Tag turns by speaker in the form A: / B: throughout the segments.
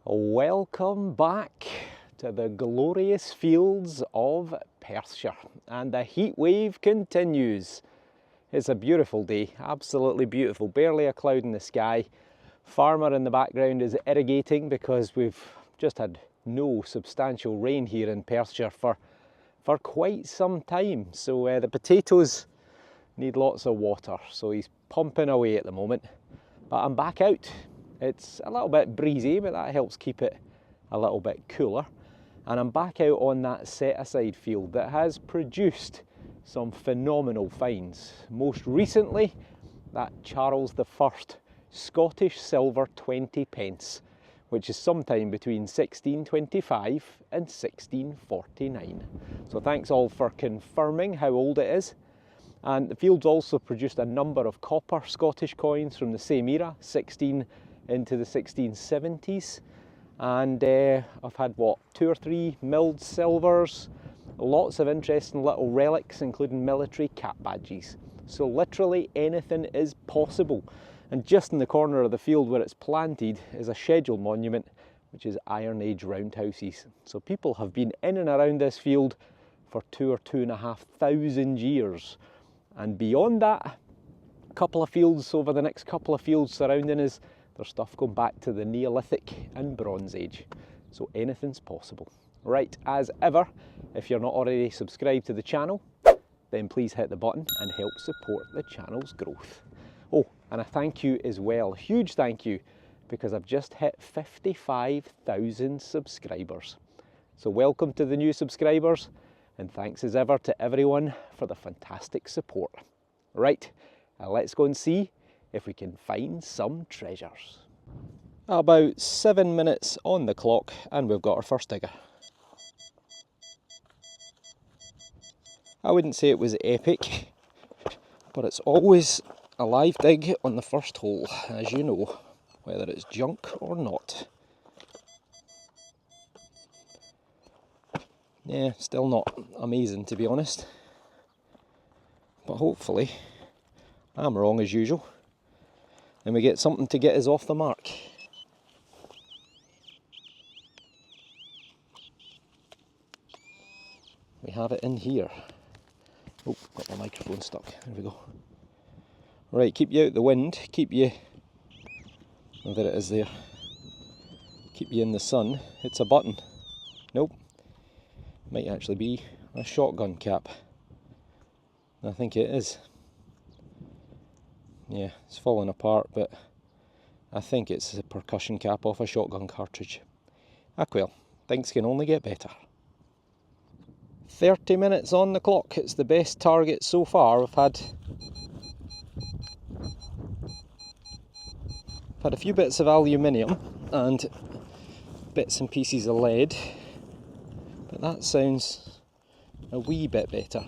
A: Welcome back to the glorious fields of Perthshire, and the heat wave continues. It's a beautiful day, absolutely beautiful, barely a cloud in the sky. Farmer in the background is irrigating because we've just had no substantial rain here in Perthshire for quite some time, so the potatoes need lots of water, so he's pumping away at the moment. But I'm back out. It's a little bit breezy, but that helps keep it a little bit cooler. And I'm back out on that set-aside field that has produced some phenomenal finds. Most recently, that Charles I Scottish silver 20 pence, which is sometime between 1625 and 1649. So thanks all for confirming how old it is. And the field's also produced a number of copper Scottish coins from the same era, 16 into the 1670s, and I've had 2 or 3 milled silvers, lots of interesting little relics including military cap badges. So literally anything is possible. And just in the corner of the field where it's planted is a scheduled monument, which is Iron Age roundhouses. So people have been in and around this field for 2,000 or 2,500 years. And beyond that, a couple of fields over the next couple of fields surrounding us, there's stuff going back to the Neolithic and Bronze Age. So anything's possible. Right, as ever, if you're not already subscribed to the channel, then please hit the button and help support the channel's growth. Oh, and a thank you as well, huge thank you, because I've just hit 55,000 subscribers. So welcome to the new subscribers, and thanks as ever to everyone for the fantastic support. Right, let's go and see if we can find some treasures. About 7 minutes on the clock and we've got our first digger. I wouldn't say it was epic, but it's always a live dig on the first hole, as you know, whether it's junk or not. Yeah, still not amazing to be honest, but hopefully I'm wrong as usual and we get something to get us off the mark. We have it in here. Oh, got my microphone stuck. There we go. Right, keep you out the wind, keep you... Oh, there it is there. Keep you in the sun. It's a button. Nope. Might actually be a shotgun cap. I think it is. Yeah, it's falling apart, but I think it's a percussion cap off a shotgun cartridge. Ah well, things can only get better. 30 minutes on the clock, it's the best target so far. I've had a few bits of aluminium and bits and pieces of lead, but that sounds a wee bit better.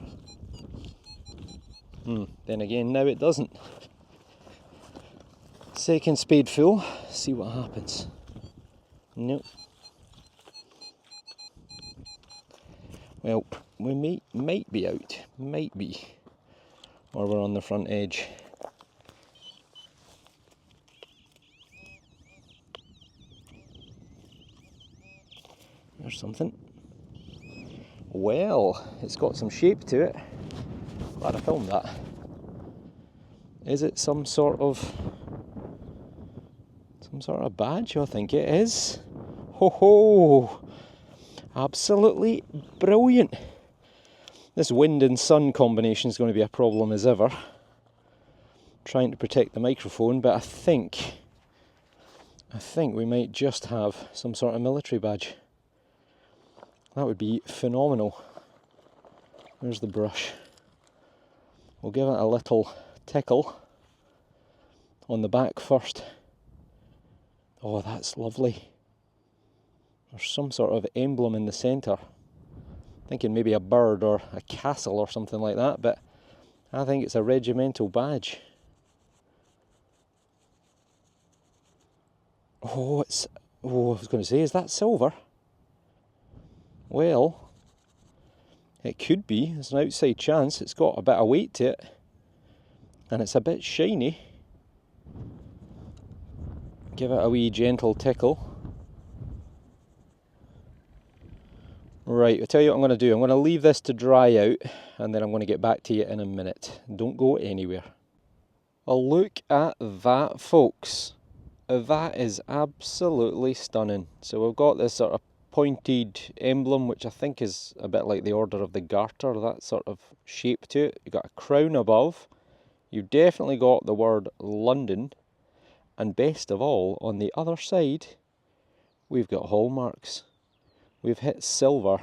A: Then again, now it doesn't. Second spade full, see what happens. Nope. Well, we might be out, might be, or we're on the front edge. There's something. Well, it's got some shape to it. Glad I filmed that. Is it some sort of badge? I think it is. Ho ho! Absolutely brilliant. This wind and sun combination is going to be a problem as ever. Trying to protect the microphone, but I think we might just have some sort of military badge. That would be phenomenal. There's the brush. We'll give it a little tickle on the back first. Oh, that's lovely. There's some sort of emblem in the centre. Thinking maybe a bird or a castle or something like that, but I think it's a regimental badge. Oh, I was going to say, is that silver? Well, it could be. There's an outside chance. It's got a bit of weight to it, and it's a bit shiny. Give it a wee gentle tickle. Right, I'll tell you what I'm going to do. I'm going to leave this to dry out and then I'm going to get back to you in a minute. Don't go anywhere. Well, look at that, folks. That is absolutely stunning. So we've got this sort of pointed emblem, which I think is a bit like the Order of the Garter, that sort of shape to it. You've got a crown above. You've definitely got the word London. And best of all, on the other side, we've got hallmarks. We've hit silver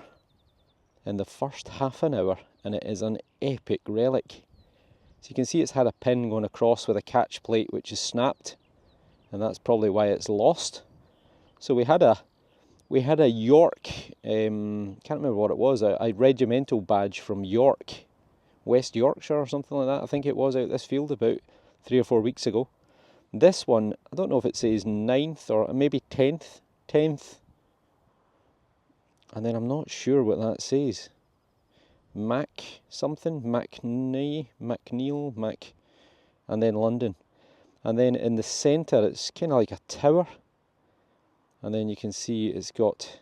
A: in the first half an hour, and it is an epic relic. So you can see it's had a pin going across with a catch plate which is snapped, and that's probably why it's lost. So we had a York, can't remember what it was, a regimental badge from York, West Yorkshire or something like that. I think it was out this field about 3 or 4 weeks ago. This one, I don't know if it says 9th or maybe 10th, and then I'm not sure what that says. Mac something, MacNeil, and then London. And then in the centre it's kind of like a tower. And then you can see it's got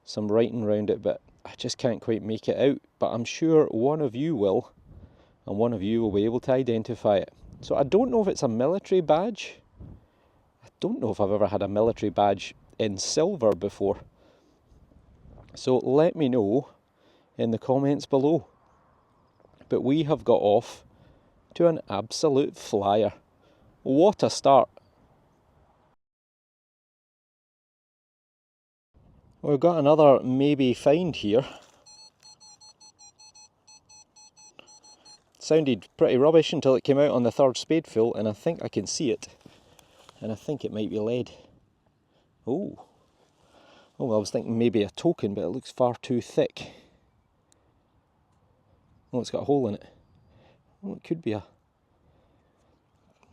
A: some writing around it, but I just can't quite make it out. But I'm sure one of you will, and one of you will be able to identify it. So I don't know if it's a military badge. I don't know if I've ever had a military badge in silver before. So let me know in the comments below. But we have got off to an absolute flyer. What a start. We've got another maybe find here. Sounded pretty rubbish until it came out on the third spadeful, and I think I can see it. And I think it might be lead. Oh, I was thinking maybe a token, but it looks far too thick. Oh, it's got a hole in it. Oh, it could be a...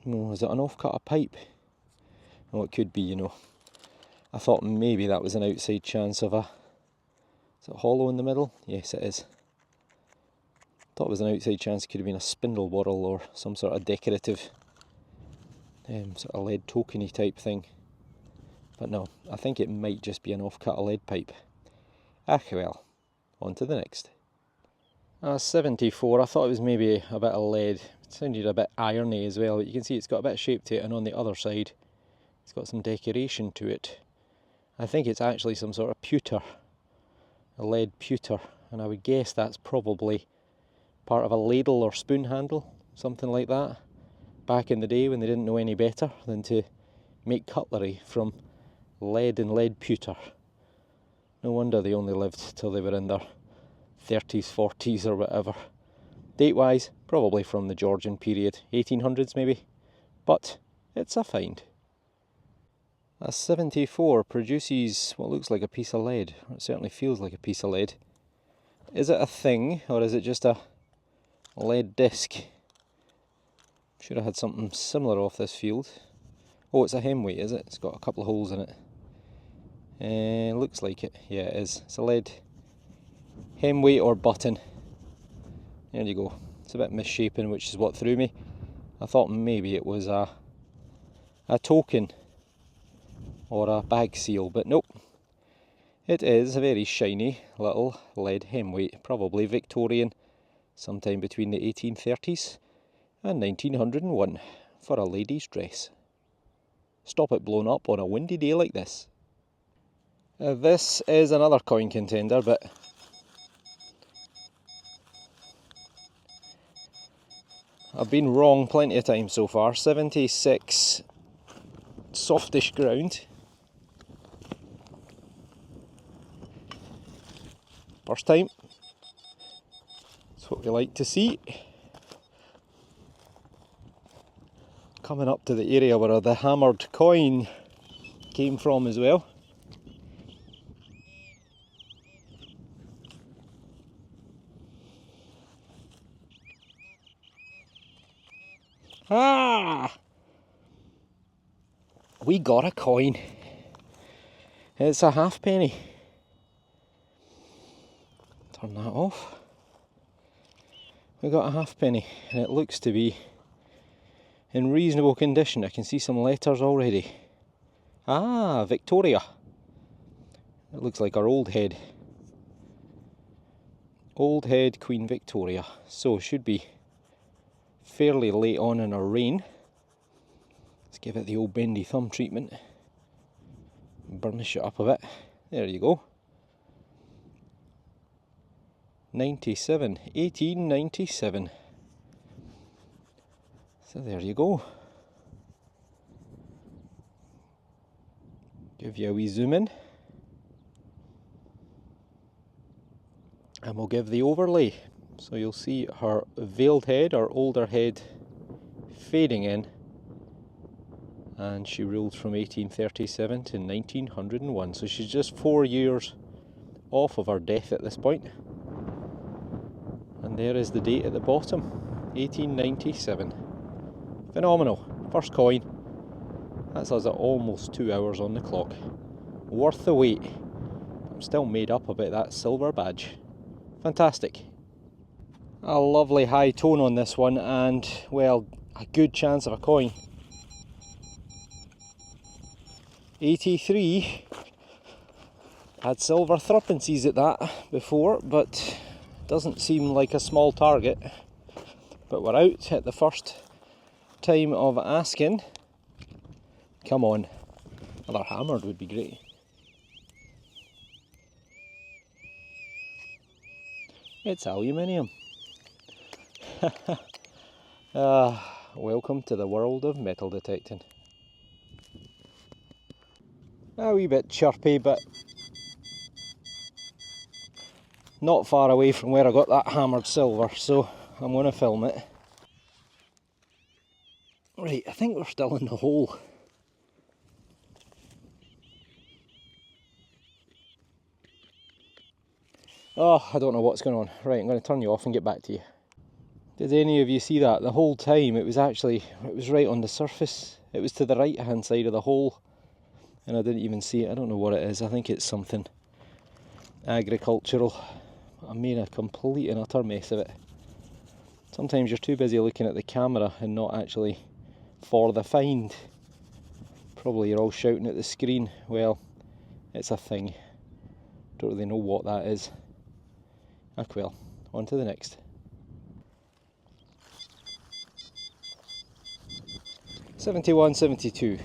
A: Oh, is it an off-cut of pipe? Oh, it could be, you know. I thought maybe that was an outside chance of a... Is it hollow in the middle? Yes, it is. Thought it was an outside chance it could have been a spindle whorl or some sort of decorative sort of lead tokeny type thing. But no, I think it might just be an off-cut of lead pipe. Ah well, on to the next. 74, I thought it was maybe a bit of lead. It sounded a bit irony as well, but you can see it's got a bit of shape to it, and on the other side it's got some decoration to it. I think it's actually some sort of pewter, a lead pewter, and I would guess that's probably part of a ladle or spoon handle, something like that, back in the day when they didn't know any better than to make cutlery from lead and lead pewter. No wonder they only lived till they were in their 30s, 40s or whatever. Date-wise, probably from the Georgian period, 1800s maybe, but it's a find. A 74 produces what looks like a piece of lead. It certainly feels like a piece of lead. Is it a thing, or is it just a lead disc? Should have had something similar off this field. Oh, it's a hemweight, is it? It's got a couple of holes in it. Looks like it. Yeah, it is. It's a lead hemweight or button. There you go. It's a bit misshapen, which is what threw me. I thought maybe it was a token or a bag seal, but nope. It is a very shiny little lead hemweight, probably Victorian, sometime between the 1830s and 1901, for a lady's dress. Stop it blowing up on a windy day like this. This is another coin contender, but I've been wrong plenty of times so far. 76 softish ground. First time. That's what we like to see. Coming up to the area where the hammered coin came from as well. Ah! We got a coin. It's a halfpenny. Turn that off. We got a halfpenny, and it looks to be in reasonable condition. I can see some letters already. Ah, Victoria. It looks like our old head. Old head Queen Victoria. So should be fairly late on in our reign. Let's give it the old bendy thumb treatment. Burnish it up a bit. There you go. 1897. So there you go. Give you a wee zoom in. And we'll give the overlay. So you'll see her veiled head, or older head, fading in. And she ruled from 1837 to 1901. So she's just 4 years off of her death at this point. And there is the date at the bottom, 1897. Phenomenal. First coin. That's us at almost 2 hours on the clock. Worth the wait. I'm still made up about that silver badge. Fantastic. A lovely high tone on this one, and well, a good chance of a coin. 83. Had silver threepences at that before, but doesn't seem like a small target. But we're out at the first time of asking. Come on. Another hammered would be great. It's aluminium. Welcome to the world of metal detecting. A wee bit chirpy, but not far away from where I got that hammered silver, so I'm going to film it. Right, I think we're still in the hole. Oh, I don't know what's going on. Right, I'm going to turn you off and get back to you. Did any of you see that? The whole time it was right on the surface. It was to the right hand side of the hole, and I didn't even see it. I don't know what it is. I think it's something agricultural. I made a complete and utter mess of it. Sometimes you're too busy looking at the camera and not actually for the find. Probably you're all shouting at the screen. Well, it's a thing. Don't really know what that is. Ah, well, on to the next. 71, 72.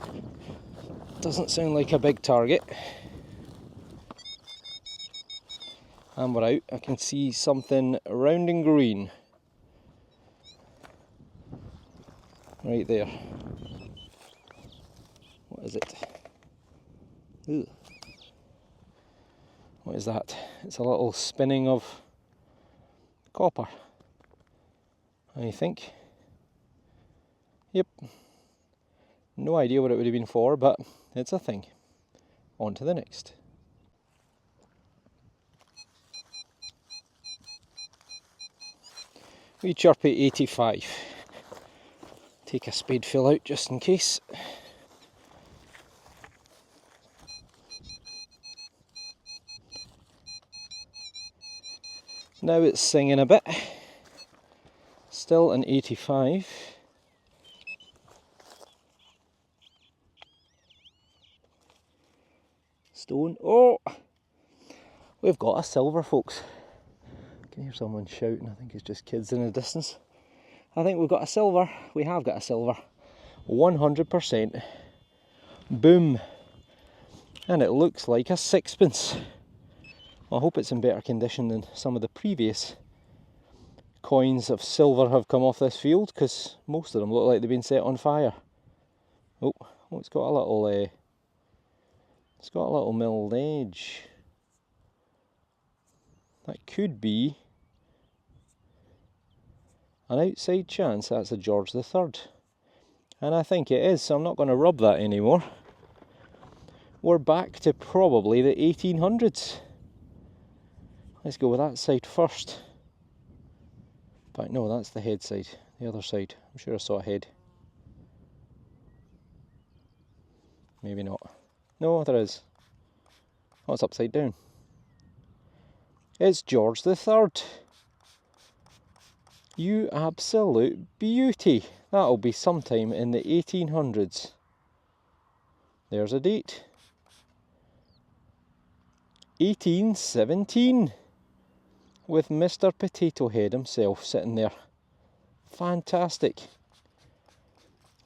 A: Doesn't sound like a big target. And we're out. I can see something round and green. Right there. What is it? Ooh. What is that? It's a little spinning of copper, I think. Yep. No idea what it would have been for, but it's a thing. On to the next. We chirpy 85. Take a spade fill out just in case. Now it's singing a bit. Still an 85. Stone. Oh! We've got a silver, folks. I can hear someone shouting. I think it's just kids in the distance. I think we've got a silver. We have got a silver. 100%. Boom. And it looks like a sixpence. I hope it's in better condition than some of the previous coins of silver have come off this field, because most of them look like they've been set on fire. Oh, it's got a little milled edge. That could be an outside chance that's a George III. And I think it is, so I'm not going to rub that anymore. We're back to probably the 1800s. Let's go with that side first. But no, that's the head side. The other side. I'm sure I saw a head. Maybe not. No, there is. Oh, it's upside down. It's George III. You absolute beauty. That'll be sometime in the 1800s. There's a date. 1817. with Mr. Potato Head himself sitting there. Fantastic.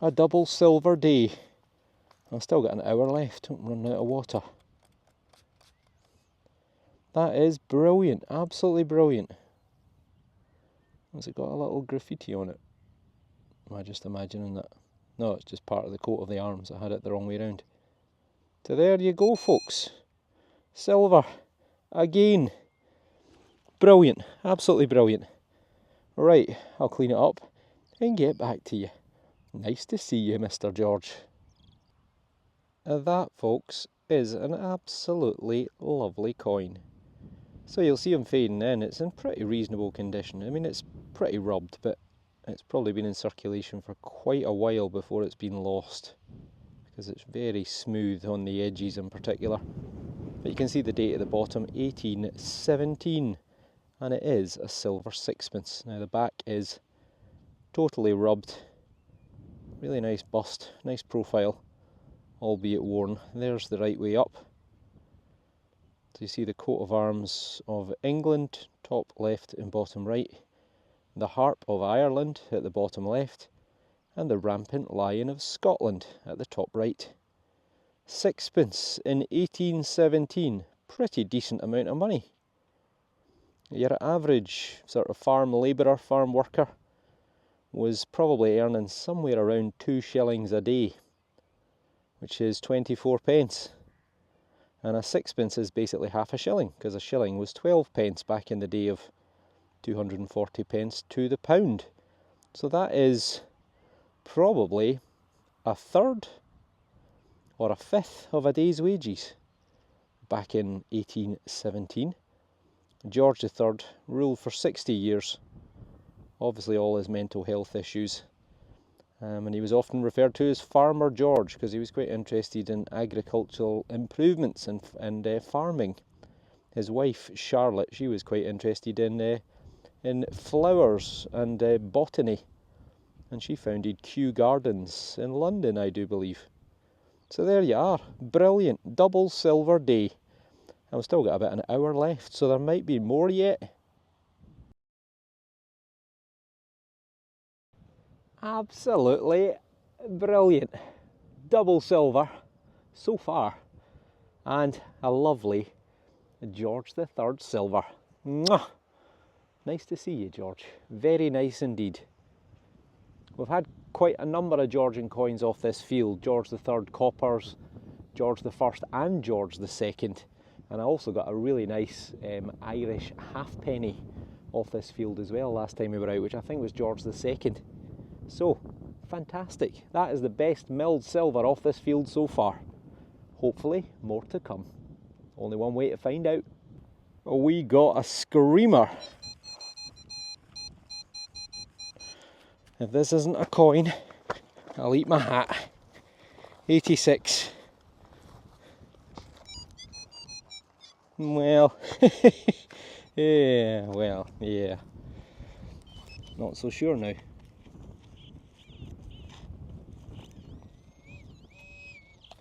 A: A double silver day. I've still got an hour left, don't run out of water. That is brilliant, absolutely brilliant. Has it got a little graffiti on it? Am I just imagining that? No, it's just part of the coat of the arms. I had it the wrong way round. So there you go, folks. Silver. Again. Brilliant, absolutely brilliant. Right, I'll clean it up and get back to you. Nice to see you, Mr. George. That, folks, is an absolutely lovely coin. So you'll see him fading in. It's in pretty reasonable condition. I mean, it's pretty rubbed, but it's probably been in circulation for quite a while before it's been lost, because it's very smooth on the edges in particular. But you can see the date at the bottom, 1817, and it is a silver sixpence. Now the back is totally rubbed. Really nice bust, nice profile, albeit worn. There's the right way up. So you see the coat of arms of England, top left and bottom right, the harp of Ireland at the bottom left, and the rampant lion of Scotland at the top right. Sixpence in 1817, pretty decent amount of money. Your average sort of farm labourer, farm worker, was probably earning somewhere around 2 shillings a day, which is 24 pence. And a sixpence is basically half a shilling, because a shilling was 12 pence back in the day of 240 pence to the pound. So that is probably a third or a fifth of a day's wages back in 1817. George III ruled for 60 years, obviously all his mental health issues, and he was often referred to as Farmer George because he was quite interested in agricultural improvements and farming. His wife Charlotte, she was quite interested in flowers and botany, and she founded Kew Gardens in London, I do believe. So there you are, brilliant, double silver day. I've still got about an hour left, so there might be more yet. Absolutely brilliant. Double silver so far, and a lovely George III silver. Mwah! Nice to see you, George. Very nice indeed. We've had quite a number of Georgian coins off this field. George III coppers, George I and George II. And I also got a really nice Irish halfpenny off this field as well last time we were out, which I think was George II. So, fantastic. That is the best milled silver off this field so far. Hopefully, more to come. Only one way to find out. We got a screamer. If this isn't a coin, I'll eat my hat. 86. Well, yeah. Not so sure now.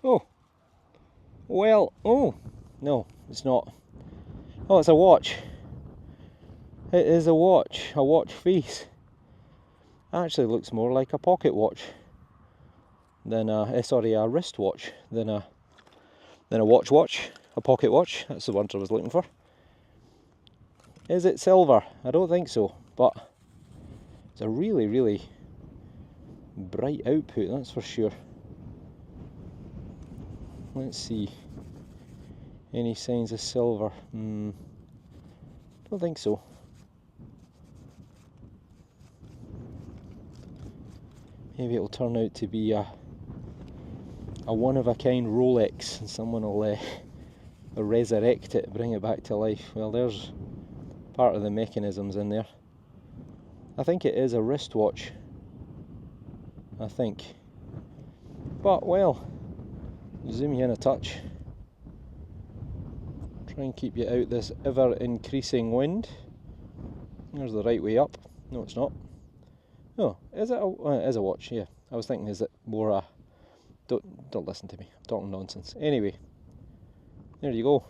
A: Oh, well, oh, no, it's not. Oh, it's a watch. It is a watch face. Actually looks more like a pocket watch than a wristwatch than a watch. A pocket watch, that's the word I was looking for. Is it silver? I don't think so, but it's a really, really bright output, that's for sure. Let's see. Any signs of silver? Don't think so. Maybe it'll turn out to be a one-of-a-kind Rolex, and someone will resurrect it, bring it back to life. Well, there's part of the mechanisms in there. I think it is a wristwatch. I think. But, well, zoom you in a touch. Try and keep you out this ever-increasing wind. There's the right way up. No, it's not. Oh, is it it is a watch, yeah. I was thinking, is it more a... Don't listen to me, I'm talking nonsense. Anyway, there you go.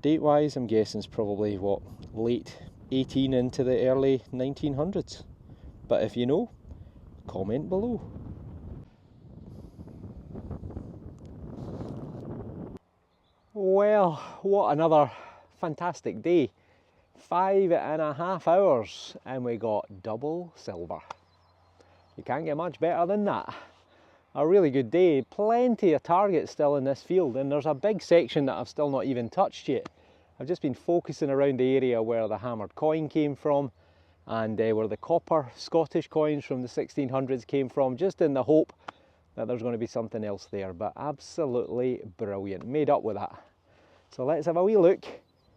A: date wise I'm guessing it's probably what, late 18 into the early 1900s. But if you know, comment below. Well, what another fantastic day. 5.5 hours and we got double silver. You can't get much better than that. A really good day, plenty of targets still in this field, and there's a big section that I've still not even touched yet. I've just been focusing around the area where the hammered coin came from and where the copper Scottish coins from the 1600s came from, just in the hope that there's going to be something else there. But absolutely brilliant, made up with that. So let's have a wee look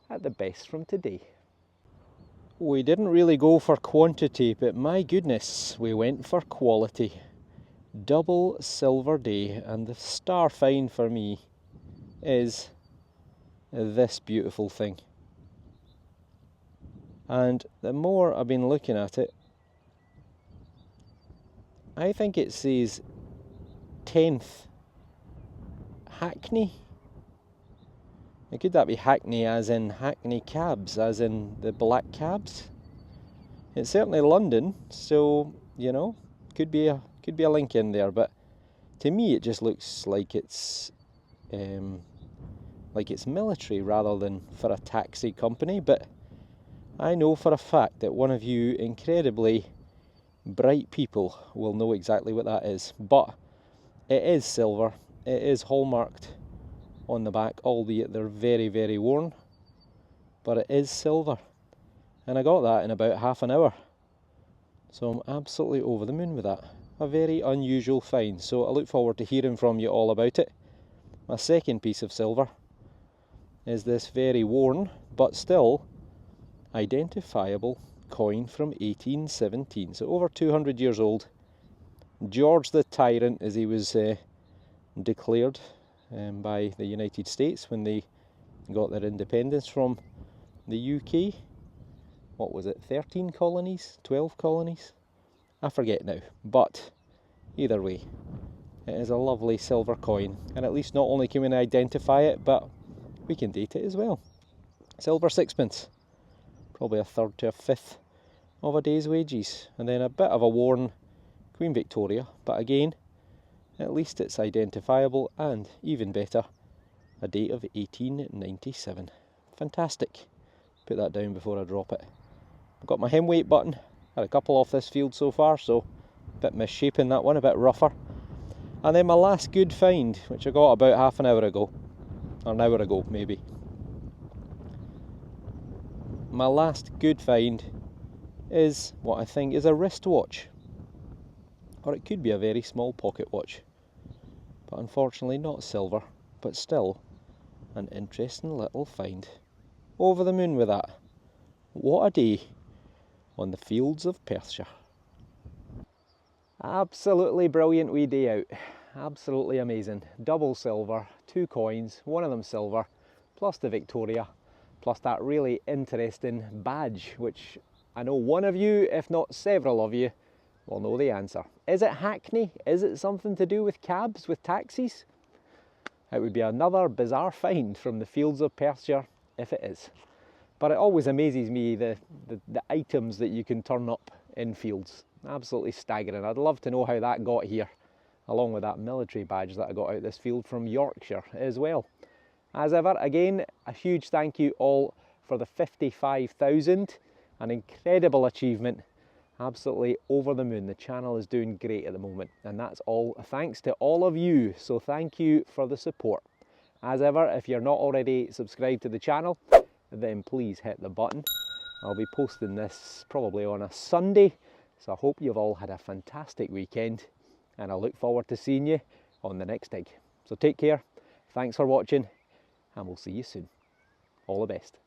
A: at the best from today. We didn't really go for quantity, but my goodness, we went for quality. Double silver day, and the star find for me is this beautiful thing. And the more I've been looking at it, I think it says 10th Hackney. Could that be Hackney as in Hackney cabs, as in the black cabs? It's certainly London, so you know, could be a link in there. But to me, it just looks like it's military rather than for a taxi company. But I know for a fact that one of you incredibly bright people will know exactly what that is. But it is silver. It is hallmarked on the back, albeit they're very, very worn, but it is silver, and I got that in about half an hour, so I'm absolutely over the moon with that. A very unusual find, so I look forward to hearing from you all about it. My second piece of silver is this very worn but still identifiable coin from 1817, so over 200 years old. George the Tyrant, as he was declared by the United States when they got their independence from the UK. What was it, 13 colonies, 12 colonies? I forget now, but either way, it is a lovely silver coin, and at least not only can we identify it, but we can date it as well. Silver sixpence, probably a third to a fifth of a day's wages, and then a bit of a worn Queen Victoria, but again, at least it's identifiable, and even better, a date of 1897. Fantastic. Put that down before I drop it. I've got my hem weight button. Had a couple off this field so far, so a bit misshapen that one, a bit rougher. And then my last good find, which I got about half an hour ago, or an hour ago maybe. My last good find is what I think is a wristwatch, or it could be a very small pocket watch. But unfortunately not silver, but still an interesting little find. Over the moon with that. What a day on the fields of Perthshire. Absolutely brilliant wee day out. Absolutely amazing. Double silver, 2 coins, one of them silver, plus the Victoria, plus that really interesting badge, which I know one of you, if not several of you, will know the answer. Is it Hackney? Is it something to do with cabs, with taxis? It would be another bizarre find from the fields of Perthshire if it is. But it always amazes me the items that you can turn up in fields. Absolutely staggering. I'd love to know how that got here, along with that military badge that I got out this field from Yorkshire as well. As ever, again, a huge thank you all for the 55,000. An incredible achievement. Absolutely over the moon. The channel is doing great at the moment, and that's all thanks to all of you, so thank you for the support. As ever, if you're not already subscribed to the channel, then please hit the button. I'll be posting this probably on a Sunday, so I hope you've all had a fantastic weekend, and I look forward to seeing you on the next dig. So take care, thanks for watching, and we'll see you soon. All the best.